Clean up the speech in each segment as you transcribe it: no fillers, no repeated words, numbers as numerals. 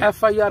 FIR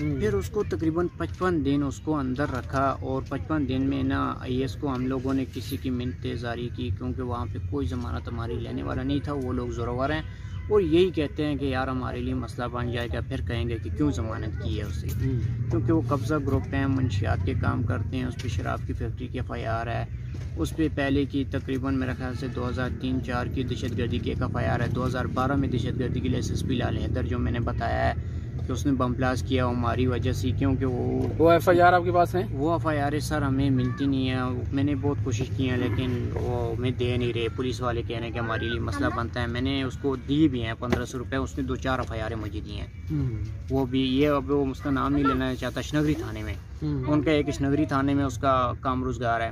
پھر اس کو تقریباً 55 دن اس کو اندر رکھا، اور 55 دن میں نا اس کو ہم لوگوں نے کسی کی منتیں جاری کی، کیونکہ وہاں پہ کوئی ضمانت ہماری لینے والا نہیں تھا، وہ لوگ زورور ہیں اور یہی کہتے ہیں کہ یار ہمارے لیے مسئلہ بن جائے گا، پھر کہیں گے کہ کیوں ضمانت کی ہے اسے، کیونکہ وہ قبضہ گروپ ہیں، منشیات کے کام کرتے ہیں، اس پہ شراب کی فیکٹری کے FIR ہے، اس پہ پہلے کی تقریباً میرے خیال سے 2003-04 کی دہشت گردی کی ایک FIR ہے، 2012 میں دہشت گردی کے لیے SSP لال حیدر جو میں نے بتایا ہے کہ اس نے بم بلاسٹ کیا ہماری وجہ سے، کیونکہ وہ FIR آپ کے پاس ہیں؟ وہ FIR سر ہمیں ملتی نہیں ہے، میں نے بہت کوشش کی ہے لیکن وہ ہمیں دے نہیں رہے، پولیس والے کہہ رہے ہیں کہ ہمارے لیے مسئلہ بنتا ہے، میں نے اس کو دی بھی ہیں 1500 روپے، اس نے 2-4 FIR مجھے دی ہیں، وہ بھی یہ اب وہ اس کا نام نہیں لینا چاہتا، شنگری تھانے میں ان کا ایک شنگری تھانے میں اس کا کام روزگار ہے،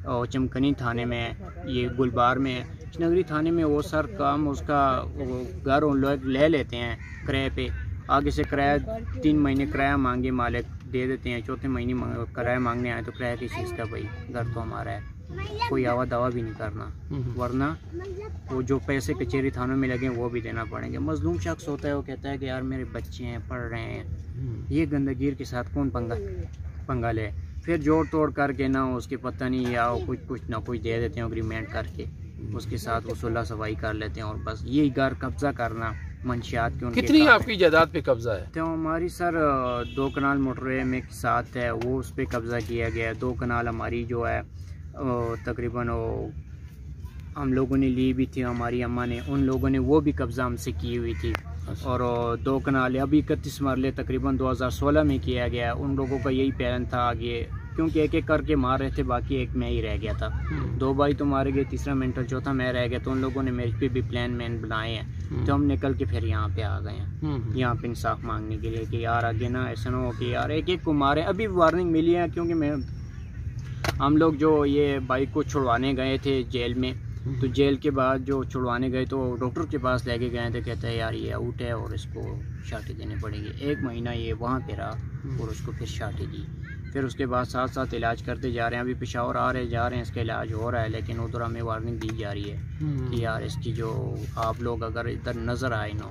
اور چمکنی تھانے میں، یہ گلبار میں ہے، شنگری تھانے میں وہ سر کام اس کا گھر ان لوگ لے لیتے ہیں کرائے پہ، آگے سے کرایہ 3 مہینے کرایہ مانگے مالک دے دیتے ہیں، چوتھے مہینے کرایہ مانگنے آئے تو کرایہ کس چیز کا بھائی، گھر تو ہمارا ہے، کوئی آوا دعویٰ بھی نہیں کرنا، ورنہ وہ جو پیسے کچہری تھانوں میں لگیں وہ بھی دینا پڑیں گے۔ مظلوم شخص ہوتا ہے وہ کہتا ہے کہ یار میرے بچے ہیں پڑھ رہے ہیں، یہ گندگیر کے ساتھ کون پنگا لے، پھر جوڑ توڑ کر کے نہ اس کے پتہ نہیں یا کچھ نہ کچھ دے دیتے ہیں اگریمنٹ کر کے، اس کے ساتھ وہ صلح صفائی کر لیتے ہیں، اور بس یہی گھر قبضہ کرنا منشیات کے۔ کتنی آپ کی جائیداد پہ قبضہ ہے؟ تو ہماری سر 2 کنال موٹر وے میں ساتھ ہے، وہ اس پہ قبضہ کیا گیا ہے، 2 کنال ہماری جو ہے تقریباً ہم لوگوں نے لی بھی تھی، ہماری اماں نے، ان لوگوں نے وہ بھی قبضہ ہم سے کی ہوئی تھی، اور 2 کنال ابھی 31 مرلے تقریباً 2016 میں کیا گیا، ان لوگوں کا یہی پلان تھا آگے، کیونکہ ایک ایک کر کے مار رہے تھے، باقی ایک میں ہی رہ گیا تھا، 2 بھائی تو مارے گئے، تیسرا مینٹل، چوتھا میں رہ گیا، تو ان لوگوں نے میرے پہ بھی پلان مین بنائے ہیں، تو ہم نکل کے پھر یہاں پہ آ گئے ہیں، یہاں پہ انصاف مانگنے کے لیے کہ یار آگے نا ایسا نہ ہو کہ یار ایک ایک کو مارے، ابھی وارننگ ملی ہے، کیونکہ ہم لوگ جو یہ بائک کو چھڑوانے گئے تھے جیل میں، تو جیل کے بعد جو چھڑوانے گئے تو ڈاکٹر کے پاس لے کے گئے تھے، کہتا ہے یار یہ آؤٹ ہے اور اس کو شاٹی دینے پڑے گی، 1 مہینہ یہ وہاں پہ رہا اور اس کو پھر شاٹی دی، پھر اس کے بعد ساتھ ساتھ علاج کرتے جا رہے ہیں، ابھی پشاور جا رہے ہیں، اس کا علاج ہو رہا ہے، لیکن ادھر ہمیں وارننگ دی جا رہی ہے کہ یار اس کی جو آپ لوگ اگر ادھر نظر آئے نا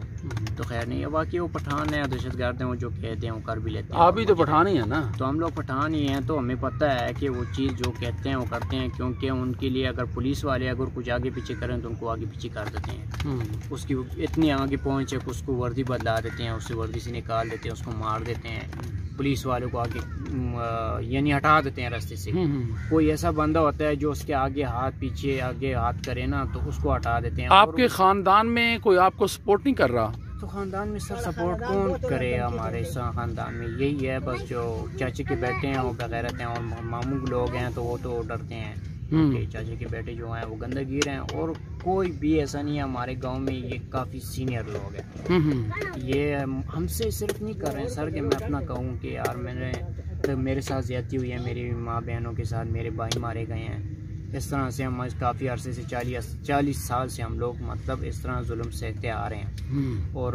تو خیر نہیں ہے، باقی وہ پٹھان ہیں، دہشت گرد ہیں، وہ جو کہتے ہیں وہ کر بھی لیتے ہیں، آپ بھی تو پٹھان ہی ہیں نا، تو ہم لوگ پٹھان ہی ہیں، تو ہمیں پتہ ہے کہ وہ چیز جو کہتے ہیں وہ کرتے ہیں، کیونکہ ان کے لیے اگر پولیس والے اگر کچھ آگے پیچھے کریں تو ان کو آگے پیچھے کر دیتے ہیں، اس کی اتنی آگے پہنچے کہ اس کو وردی بدلا دیتے ہیں، اسے وردی سے نکال دیتے ہیں، اس کو مار دیتے ہیں، پولیس والوں کو آگے یعنی ہٹا دیتے ہیں راستے سے، کوئی ایسا بندہ ہوتا ہے جو اس کے آگے ہاتھ پیچھے آگے ہاتھ کرے نا تو اس کو ہٹا دیتے ہیں۔ آپ کے خاندان میں کوئی آپ کو سپورٹ نہیں کر رہا؟ تو خاندان میں سر سپورٹ کون کرے، ہمارے خاندان میں یہی ہے بس، جو چاچے کے بیٹے ہیں وہ بغیرت ہیں، اور ماموں لوگ ہیں تو وہ تو ڈرتے ہیں کہ چاچے کے بیٹے جو ہیں وہ گندگیر ہیں، اور کوئی بھی ایسا نہیں ہے ہمارے گاؤں میں، یہ کافی سینئر لوگ ہیں، یہ ہم سے صرف نہیں کر رہے ہیں سر کہ میں اپنا کہوں کہ یار میرے ساتھ زیادتی ہوئی ہے، میری ماں بہنوں کے ساتھ میرے بھائی مارے گئے ہیں، اس طرح سے ہم کافی عرصے سے 40 سال سے ہم لوگ مطلب اس طرح ظلم سہتے آ رہے ہیں، اور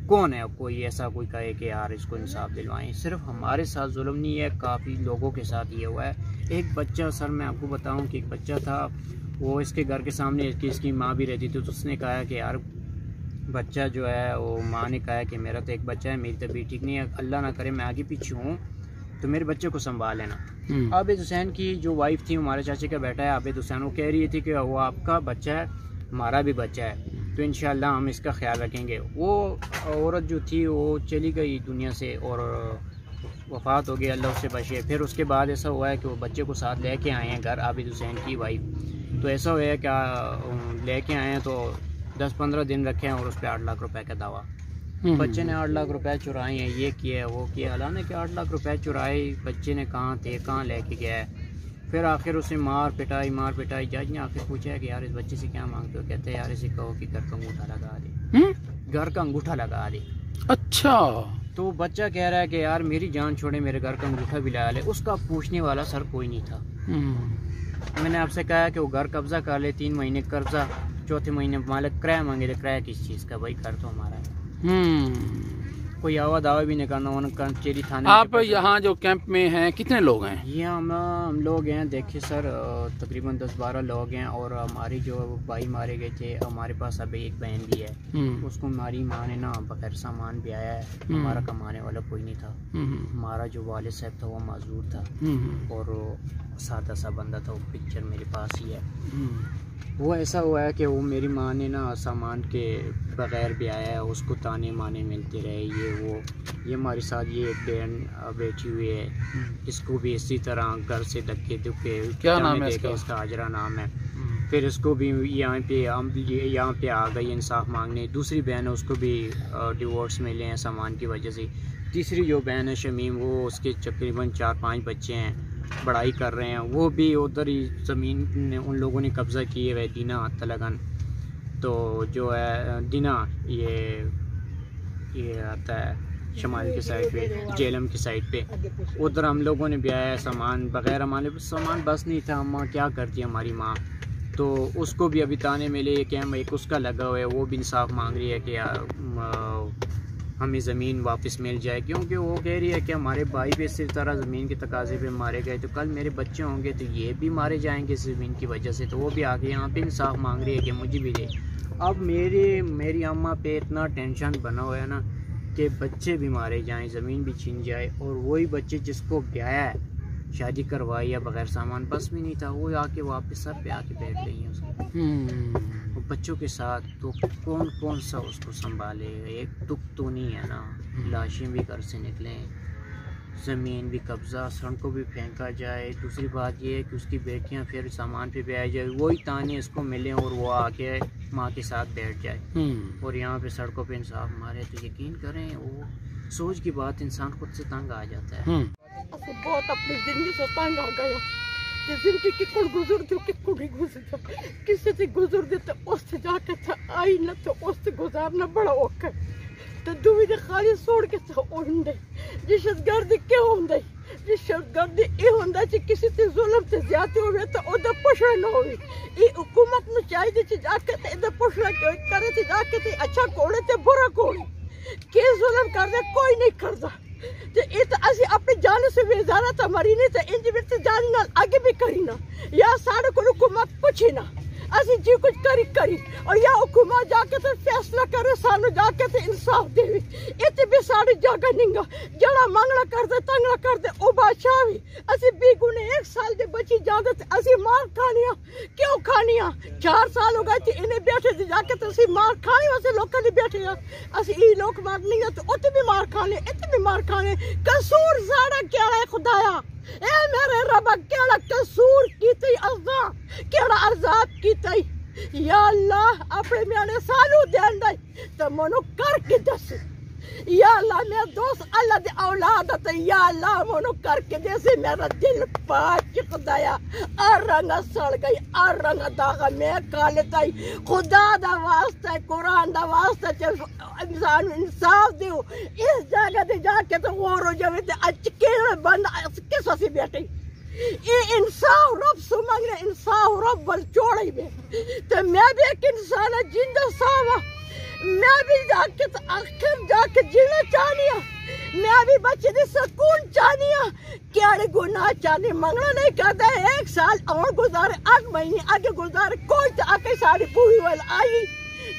کون ہے کوئی ایسا کوئی کہے کہ یار اس کو انصاف دلوائیں، صرف ہمارے ساتھ ظلم نہیں ہے، کافی لوگوں کے ساتھ یہ ہوا ہے۔ ایک بچہ سر میں آپ کو بتاؤں کہ ایک بچہ تھا، وہ اس کے گھر کے سامنے اس کی ماں بھی رہتی تھی، تو اس نے کہا کہ یار بچہ جو ہے وہ ماں نے کہا کہ میرا تو ایک بچہ ہے، میری طبیعت ٹھیک نہیں ہے، اللہ نہ کرے میں آگے پیچھے ہوں تو میرے بچے کو سنبھال لینا۔ عابد حسین کی جو وائف تھی، ہمارے چاچے کا بیٹا ہے عابد حسین، وہ کہہ رہی تھی کہ وہ آپ کا بچہ ہے، ہمارا بھی بچہ ہے، تو انشاءاللہ ہم اس کا خیال رکھیں گے۔ وہ عورت جو تھی وہ چلی گئی دنیا سے اور وفات ہو گئی، اللہ اس سے بچے۔ پھر اس کے بعد ایسا ہوا ہے کہ وہ بچے کو ساتھ لے کے آئے ہیں گھر، عابد حسین کی وائف، تو ایسا ہوا ہے کہ لے کے آئے ہیں تو 10-15 دن رکھے ہیں اور اس پہ 8 لاکھ روپے کا دعویٰ، بچے نے 8 لاکھ روپے چرائے ہیں، یہ کیا ہے وہ کیا، حالانکہ کہ 8 لاکھ روپے چرائے بچے نے کہاں تھے، کہاں لے کے گیا ہے۔ پھر آخر اسے مار پٹائی، جج نے آخر پوچھا ہے کہ یار اس بچے سے کیا مانگتے ہو، کہتے ہیں یار اسے کہو کہ گھر کا انگوٹھا لگا دے، گھر کا انگوٹھا لگا دے۔ اچھا، تو بچہ کہہ رہا ہے کہ یار میری جان چھوڑے، میرے گھر کا انگوٹھا بھی لگا لے، اس کا پوچھنے والا سر کوئی نہیں تھا۔ میں نے آپ سے کہا کہ وہ گھر قبضہ کر لے، 3 مہینے قرضہ، چوتھے مہینے مالک کرایہ مانگے، تو کرایہ کس چیز کا بھائی، گھر تو ہمارا ہے، کوئی آوا دعوی بھی نہیں کرنا ان چیری تھانے. آپ یہاں جو کیمپ میں ہیں کتنے لوگ ہیں؟ یہ ہم لوگ ہیں دیکھیے سر تقریباً 10-12 لوگ ہیں، اور ہماری جو بھائی مارے گئے تھے ہمارے پاس ابھی ایک بہن بھی ہے. اس کو ہماری ماں نے نا بغیر سامان بھی آیا ہے. ہمارا کمانے والا کوئی نہیں تھا. ہمارا جو والد صاحب تھا وہ معذور تھا اور سادہ سا بندہ تھا. وہ پکچر میرے پاس ہی ہے. وہ ایسا ہوا ہے کہ وہ میری ماں نے نا سامان کے بغیر بھی آیا ہے. اس کو تانے مانے ملتے رہے یہ ہمارے ساتھ یہ بہن بیٹھی ہوئی ہے. اس کو بھی اسی طرح گھر سے دھکے دھکے. کیا نام ہے اس کا حاجرہ نام ہے. پھر اس کو بھی یہاں پہ آ گئی انصاف مانگنے. دوسری بہن ہے اس کو بھی ڈیورس ملے ہیں سامان کی وجہ سے. تیسری جو بہن ہے شمیم وہ اس کے تقریباً 4-5 بچے ہیں پڑھائی کر رہے ہیں. وہ بھی ادھر ہی زمین ان لوگوں نے قبضہ کیے ہوئے دینا تلگن. تو جو ہے دینا یہ آتا ہے شمال کی سائڈ پہ جیلم کی سائڈ پہ. ادھر ہم لوگوں نے بھی آیا ہے سامان بغیر. ہمارے سامان بس نہیں تھا. ماں کیا کرتی ہے ہماری ماں. تو اس کو بھی ابھی تانے ملے کہ ہم ایک اس کا لگا ہوا ہے. وہ بھی انصاف مانگ رہی ہے کہ ہمیں زمین واپس مل جائے، کیونکہ وہ کہہ رہی ہے کہ ہمارے بھائی بھی اسی طرح زمین کے تقاضے پہ مارے گئے، تو کل میرے بچے ہوں گے تو یہ بھی مارے جائیں گے اس زمین کی وجہ سے. تو وہ بھی آگے یہاں پہ انصاف مانگ رہی ہے کہ مجھے بھی دے. اب میری اماں پہ اتنا ٹینشن بنا ہوا ہے نا کہ بچے بھی مارے جائیں، زمین بھی چھین جائے. اور وہی بچے جس کو بیایا ہے شادی کروائی ہے بغیر سامان بس بھی نہیں تھا، وہ آ کے واپس سر پہ آ کے بیٹھ گئی ہیں اس کو بچوں کے ساتھ. تو کون سا اس کو سنبھالے. ایک دکھ تو نہیں ہے نا. لاشیں بھی گھر سے نکلیں، زمین بھی قبضہ، سڑکوں بھی پھینکا جائے. دوسری بات یہ ہے کہ اس کی بیٹیاں پھر سامان پہ بھی آ جائے، وہی تانے اس کو ملیں اور وہ آ کے ماں کے ساتھ بیٹھ جائے اور یہاں پہ سڑکوں پہ انصاف مارے. تو یقین کریں وہ سوچ کی بات انسان خود سے تنگ آ جاتا ہے. بہت اپنی زندگی سے تنگ آ گیا کہ زندگی ککڑ گزر دو ککڑ ہی گزر دو. کسی سے گزر دے تو اس سے جا کے آئی نہ تو اس سے گزارنا بڑا اوکھا. تو دوی دے خالی سوڑ کے تو اونڈے جشت گردی کیا ہوندے جشت گردی ای ہوندا چ کسی تے ظلم تے زیادتی ہوئے تو او دا پوچھنا نہ ہوئی. ای حکومت نو چاہیے چ جا کے تے دا پوچھنا کرے تے جا کے تے اچھا کوڑے تے برا کوڑے کے ظلم کر دے کوئی نہیں کردا. تے اے تے اسی اپنی جان سے بیزارا تا مری نہیں تے انج وچ تے جان نال آگے بھی کری نا یا ساڈے کو حکومت پوچھی نا اسی جی کچھ کری اور یا حکومت جا کے تے فیصلہ کرے سانو جا کے تے انصاف دے. اتنے بھی ساری جگہ ننگا جڑا منگلا کر دے تنگلا کر دے او بادشاہ بھی اسی بی گنے 1 سال دے بچی جاگے تے اسی مار کھانیاں. کیوں کھانیاں؟ 4 سال ہو گئے تے انہیں بیٹھے تے جا کے تے اسی مار کھانی واسے لوکاں دی بیٹھے ہیں. اسی ای لوگ مار نہیں ہے تو اوتے بھی مار کھانے اتنے بھی مار کھانے. قصور ساڑا کیا ہے خدایا اے میرے رب کیڑا قصور کیتے ازا کیڑا عذاب کیتے. یا اللہ اپنے میانے سالو دین دے تو منو کر کے دس. یا اللہ میرا دوست اللہ دے اولاد تے یا اللہ منو کر کے دے. میرا دل پاک خدایا رنگ سڑ گئی رنگ داغا میں کالے تائی. خدا دا واسطہ قرآن دا واسطہ انسان انصاف دیو. اس جگہ دے جا کے تو غور ہو جاوے تے اچکے بند کس اسی بیٹھے یہ انصاف رب سے مانگنے انصاف رب بل چوڑی میں. تو میں بھی ایک انسان ہے جندہ ساوا میں بھی جا کے آخر جا کے جینا چاہنی ہوں. میں بھی بچے دے سکون چاہنی ہوں. کیڑے گناہ چاہنی منگنا نہیں کرتا. 1 سال اور گزارے 8 مہینے آگے گزارے کوئی تو آکے ساری پوری والا آئی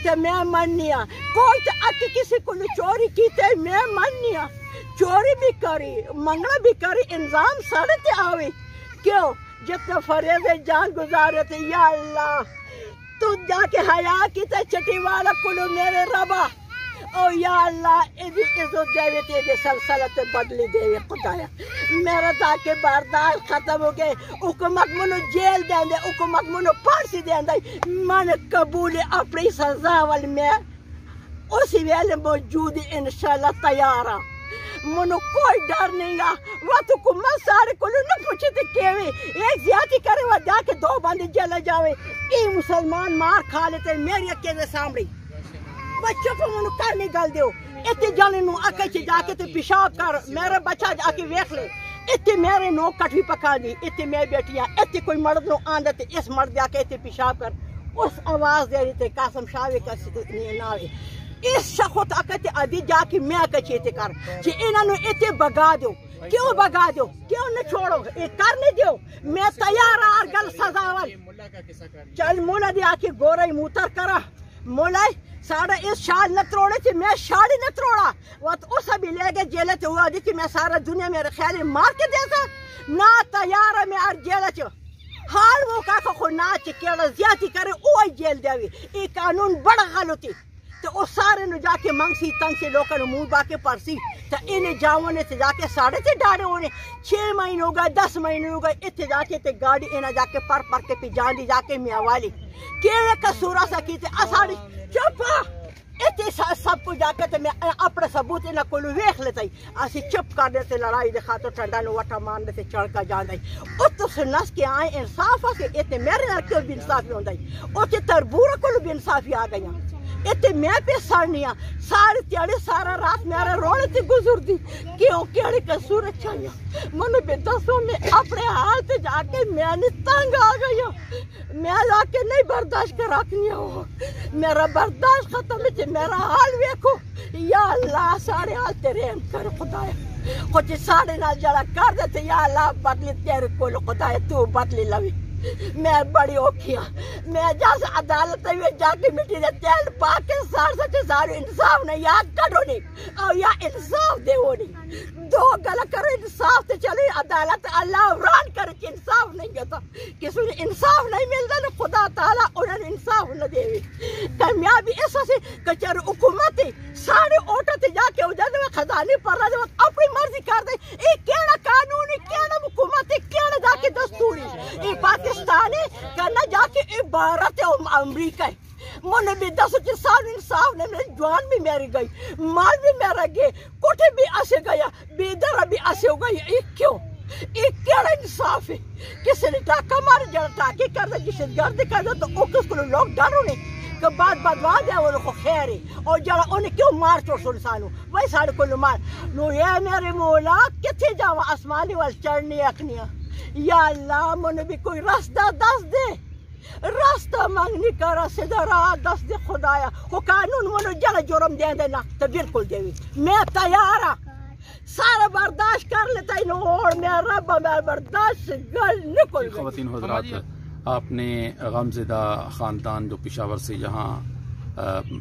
تو میں مننی ہوں. کوئی تو آکے کسی کو چوری کی تے میں مننی ہوں. چوری بھی کری منگنا بھی کری انظام سارے تے آوے. کیوں جتنا فریض جان گزارے تھے یا اللہ تو جا کے حیا کی تے چٹی والا کلو میرے ربا او یا اللہ ایدی عزت دے تے دے سلسلت بدلی دے خدایا. میرا تاکہ برداشت ختم ہو گئے. حکومت منو جیل دیں دے حکومت منو پھانسی دیں دے. من قبول اپنی سزا والی میں اسی ویلے موجود انشاءاللہ تیار ہوں. منو کوئی ڈر نہیں گا. وقت حکومت سارے کو نہ پوچھے تے کیویں ایک زیادتی کرے وہ جا کے 2 بندے جیل جاوے. ای مسلمان مار کھا لیتے میری اکیلے سامنے بچوں کو منو کر نہیں گل دیو. اتنے جانے نو اکے چ جا کے تے پیشاب کر میرا بچہ جا کے ویکھ لے. اتنے میرے نو کٹوی پکا دی اتنے میں بیٹھی ہاں. اتنے کوئی مرد نو آندا تے اس مرد جا کے تے پیشاب کر اس آواز دے تے قاسم شاہ کا نہ اس شخص اکتے ادی جا کے میں کچیتے کر کہ انہوں اتے بگا دو کیوں بگا دو کیوں نہ چھوڑو یہ کرنے دیو میں تیار آ گل سزاور چل مولا دیا کے گورے موتر کرا مولا سارا اس شال نہ تروڑے تھے میں شاڑی نہ تروڑا وہ اس بھی لے گئے جیلے تھے ہوا دی کہ میں سارا دنیا میرے خیال مار کے دیتا نہ تیار میں ار جیلے تھے حال وہ کہا خو نا چکیڑا زیادتی کرے اوہ جیل دیوی یہ قانون بڑا غلطی تو اس سارے نو جا کے منگسی تنگ سے لوکا نو منہ باکے پرسی تو انہیں جاؤنے سے جا کے ساڑھے سے ڈاڑے ہونے 6 مہینے ہو گئے 10 مہینے ہو گئے اتنے جا کے تے گاڑی انہیں جا کے پر کے پی جان دی جا کے میاں والی کیڑے کا سورا سا کیتے اساڑی چپا اتنے سب کو جا کے میں اپنے ثبوت انہیں کلو ویخ لیتا ہی اسی چپ کر دیتے لڑائی دکھا تو ٹھنڈا نو وٹا مان دیتے چڑھ کا جان دی اتو سے نس کے آئیں انصاف آسے اتنے میرے نال کیوں بھی انصافی ہوں دی اتنے تربورہ کلو بھی انصافی آ گئی اتنے میں پہ سڑنیاں ساری تیڑے سارا رات میرے روڑے تھی گزر دی کیوں کیڑے کا سورج چاہیے منو بے دسو میں اپنے حال تے جا کے میں نے تنگ آ گئی میں جا کے نہیں برداشت کر رکھنی ہو میرا برداشت ختم ہے میرا حال ویکھو یا اللہ سارے حال تیرے ہم کر خدایا کچھ سارے نال جڑا کر دیتے یا اللہ بدلی تیرے کو خدایا تو بدلی لوی میں بڑی اوکھی ہوں میں جاس عدالت میں جا کے مٹی دے تیل پاک کے سارے انصاف نہیں یا کڑو نہیں اور یا انصاف دے ہو نہیں دو گلا کرو انصاف تے چلو عدالت اللہ عمران کرے کہ انصاف نہیں گتا کسی نے انصاف نہیں ملتا تو خدا تعالیٰ انہوں نے انصاف نہ دے کامیابی اس سے کچر حکومت سارے اوٹو تے جا کے اجازت میں خزانے پر رہا جب اپنی مرضی کر دے یہ کیڑا قانون ہے کیڑا حکومت ہے کیڑا جا کے دستوری یہ پاکستانی کرنا جا کے عبارت امریکہ ہے مجھے بھی 10 سال انصاف نے میرے جوان بھی میری گئی مال بھی میرا گئے کوٹے بھی اسے گیا بیدر بھی اسے ہو گئی یہ کیوں یہ کیڑا انصاف ہے کسی نے ٹاکا مارے جڑا ٹاکی کر دے کسی گرد کر دے تو کس کو لوگ ڈرو نہیں کہ بعد وعدے انہوں کو خیر ہے اور جڑا انہیں کیوں مار چوڑ سنسانو وہی سارے کو مار نو یہ میرے مولا کتھے جاؤ آسمانی وال چڑھنی اکنیاں یا اللہ منہ بھی کوئی راستہ دس دے راستہ مانگنی کرا سیدھا راہ دس دے خدایا وہ قانون منہ جڑا جرم دے دینا تو بالکل دے میں تیار ہاں سارا برداشت کر لیتا ہی اور میرا رب میرا برداشت گل نکل گئی خواتین حضرات آپ نے غمزدہ خاندان جو پشاور سے یہاں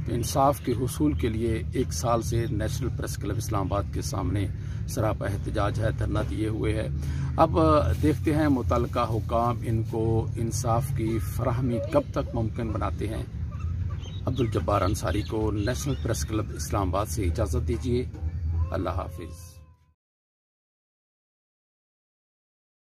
انصاف کے حصول کے لیے 1 سال سے نیشنل پریس کلب اسلام آباد کے سامنے سراپا احتجاج ہے دھرنا دیے ہوئے ہے اب دیکھتے ہیں متعلقہ حکام ان کو انصاف کی فراہمی کب تک ممکن بناتے ہیں عبدالجبار انصاری کو نیشنل پریس کلب اسلام آباد سے اجازت دیجیے اللہ حافظ